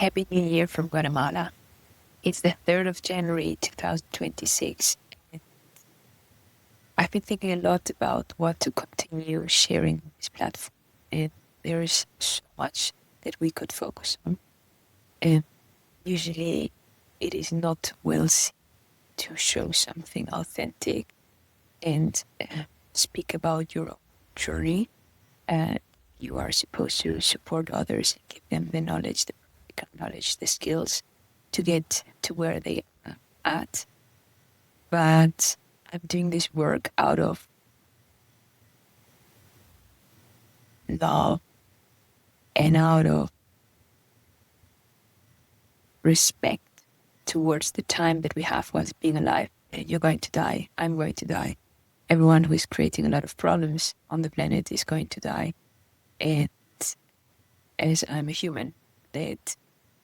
Happy New Year from Guatemala. It's the 3rd of January 2026. I've been thinking a lot about what to continue sharing on this platform, and there is so much that we could focus on. And usually it is not well seen to show something authentic and speak about your own journey. You are supposed to support others and give them the knowledge, the practical knowledge, the skills to get to where they are at. But I'm doing this work out of love and out of respect towards the time that we have whilst being alive. You're going to die. I'm going to die. Everyone who is creating a lot of problems on the planet is going to die. And as I'm a human that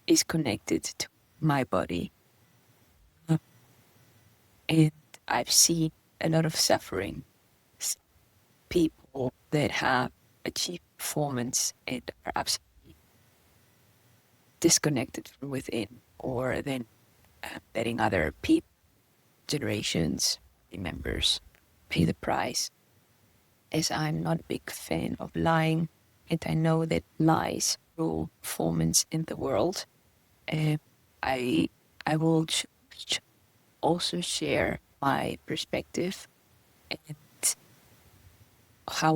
is connected to my body, and I've seen a lot of suffering. People that have achieved performance and are absolutely disconnected from within, or then letting other people, generations, members, pay the price. As I'm not a big fan of lying, and I know that lies rule performance in the world, I will also share my perspective and how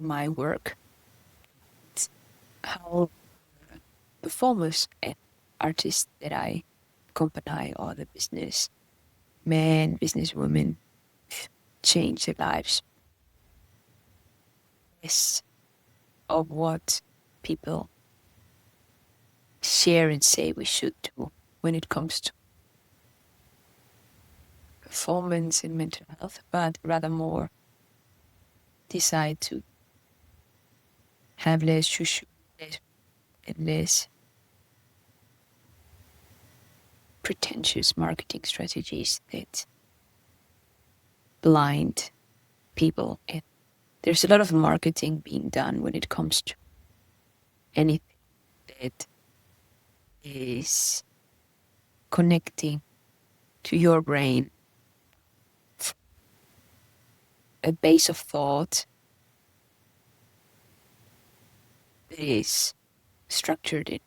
my work, how performers and artists that I accompany, or the business men, business women, change their lives. Less of what people share and say we should do when it comes to performance and mental health, but rather more decide to have less shushu, less pretentious marketing strategies that blind people. And there's a lot of marketing being done when it comes to anything that is connecting to your brain, a base of thought that is structured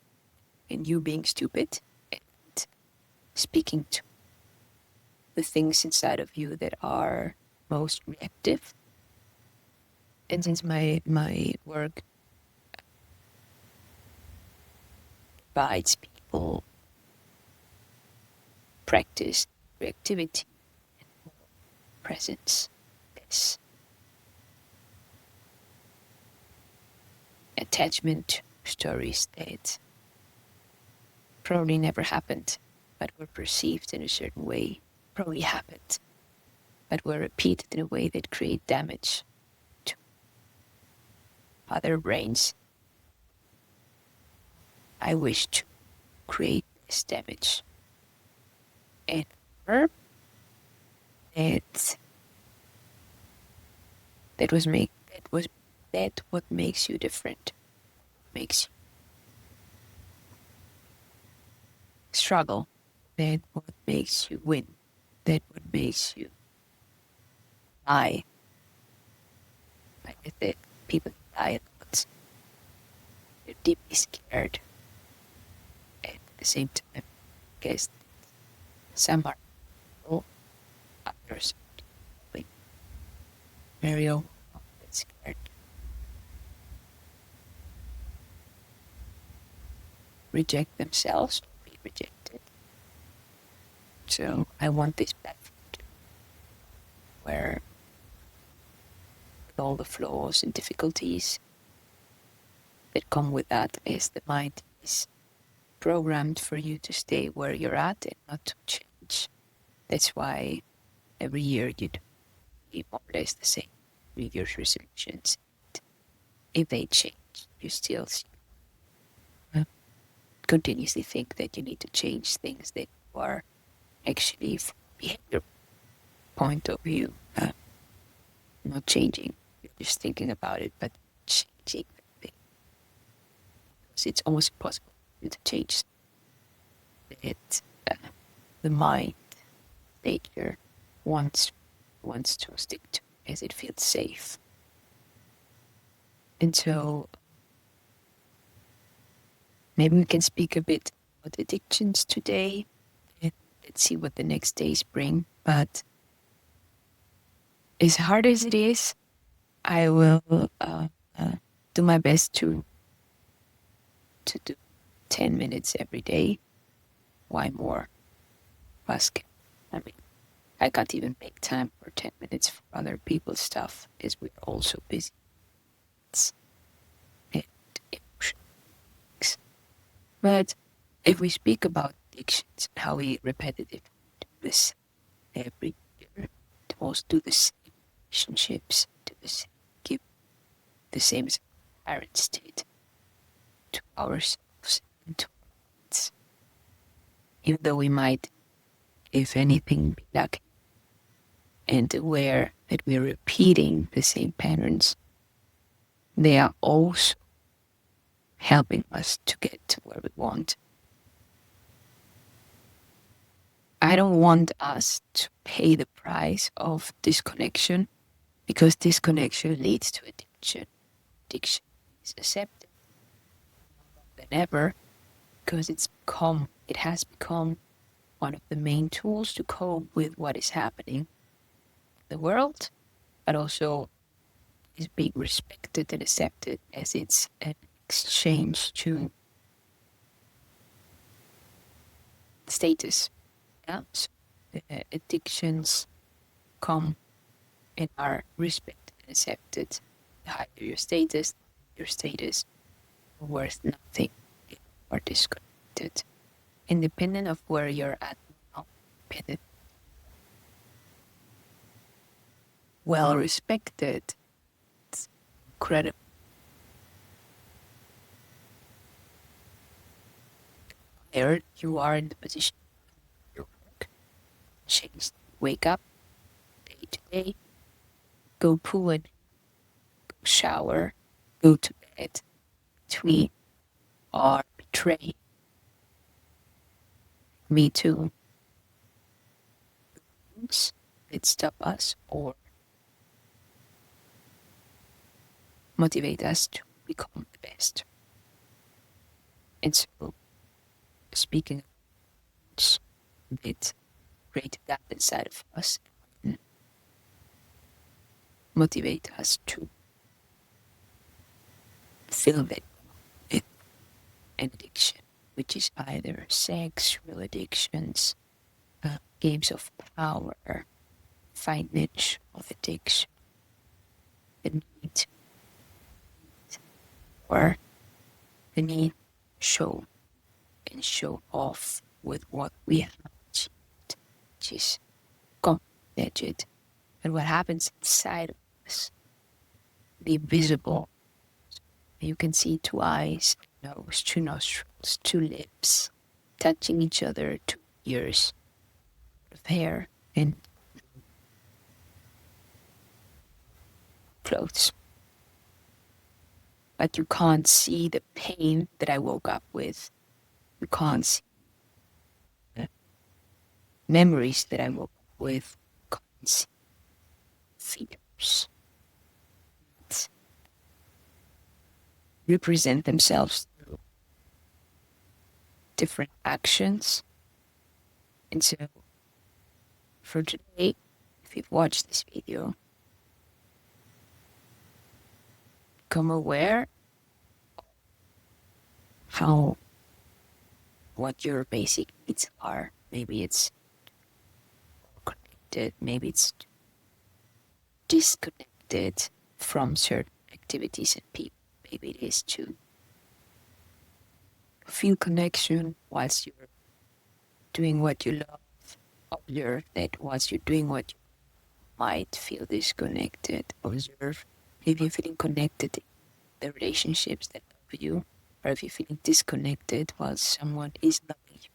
in you being stupid and speaking to the things inside of you that are most reactive. And since my work invites people practice reactivity and presence, this attachment to stories that probably never happened, but were perceived in a certain way, probably happened, but were repeated in a way that create damage to other brains. I wish to create this damage. And that what makes you different, makes you struggle, that what makes you win, that what makes you die. Like I said, people die a lot. They're deeply scared. And at the same time, I guess some are people, others are deeply very scared. Reject themselves or be rejected. So I want this platform to where with all the flaws and difficulties that come with that, is the mind is programmed for you to stay where you're at and not to change. That's why every year you do more or less the same New Year's resolutions. If they change, you still continuously think that you need to change things that you are actually, from a behavior point of view, not changing. You're just thinking about it, but changing the thing. Because it's almost impossible you to change that the mind nature wants to stick to as it feels safe. And so maybe we can speak a bit about addictions today, and let's see what the next days bring. But as hard as it is, I will do my best to do 10 minutes every day. Why more? Basket. I mean, I can't even make time for 10 minutes for other people's stuff, as we're also busy. And emotions. But if we speak about addictions and how we repetitively do this every year, to also do the same relationships, do the same, give the same as our parents did to ourselves and to our kids. Even though we might, if anything, be lucky and aware that we're repeating the same patterns, they are also helping us to get to where we want. I don't want us to pay the price of disconnection, because disconnection leads to addiction. Addiction is accepted more than ever because it has become one of the main tools to cope with what is happening in the world, but also is being respected and accepted as it's an exchange to status. Yeah? So, addictions come and are respected and accepted. The higher your status worth nothing or disconnected. Independent of where you're at now, independent, well respected, it's incredible. There you are in the position of your work, change, wake up day to day, go poo and go shower, go to bed, tweet, or betray. Me too. Things that stop us or motivate us to become the best. And so, speaking of which, that create that inside of us and motivate us to fill that with an addiction, which is either sexual addictions, games of power, financial addiction, the need, or the need to show and show off with what we have achieved, which is legit. And what happens inside of us, the invisible. You can see two eyes, nose, two nostrils, two lips, touching each other, two ears of hair and clothes. But you can't see the pain that I woke up with. You can't see the memories that I woke up with. You can't see fears that represent themselves through different actions. And so, for today, if you've watched this video, become aware how what your basic needs are. Maybe it's connected, maybe it's disconnected from certain activities and people. Maybe it is to feel connection whilst you're doing what you love. Observe that whilst you're doing what you might feel disconnected. Observe if you're feeling connected in the relationships that love you, or if you're feeling disconnected while someone is loving you.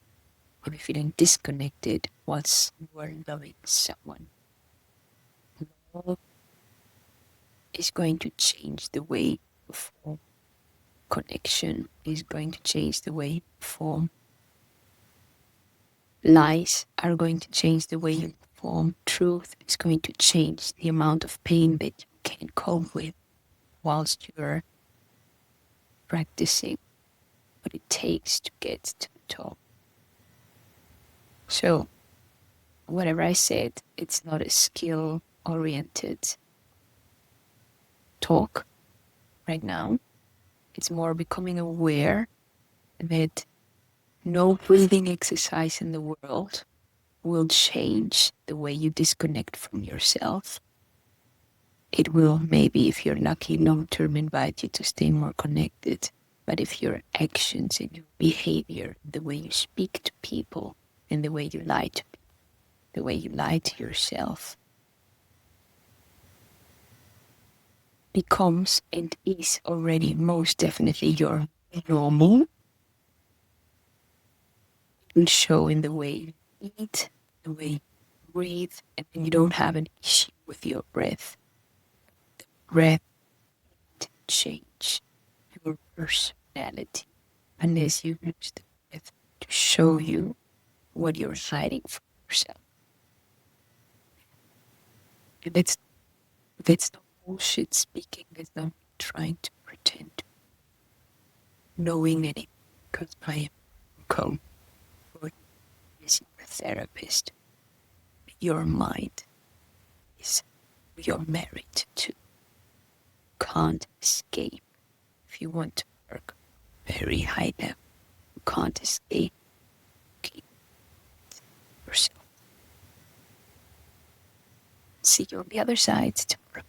If you're feeling disconnected whilst you are loving someone. Love is going to change the way you fall. connection is going to change the way you perform. Lies are going to change the way you perform. Truth is going to change the amount of pain that you can cope with whilst you're practicing what it takes to get to the top. So, whatever I said, it's not a skill-oriented talk right now. It's more becoming aware that no breathing exercise in the world will change the way you disconnect from yourself. It will maybe, if you're lucky, long-term invite you to stay more connected. But if your actions and your behavior, the way you speak to people and the way you lie to people, the way you lie to yourself, becomes and is already most definitely your normal, it will show in the way you eat, the way you breathe, and then you don't have an issue with your breath. The breath can change your personality unless you use the breath to show you what you're hiding from yourself. And that's not bullshit speaking. That's not trying to pretend knowing anything, because I am a coach or is your therapist. Your mind is you're married to. Can't escape. If you want to work very high level, you can't escape. Keep yourself. See you on the other side tomorrow.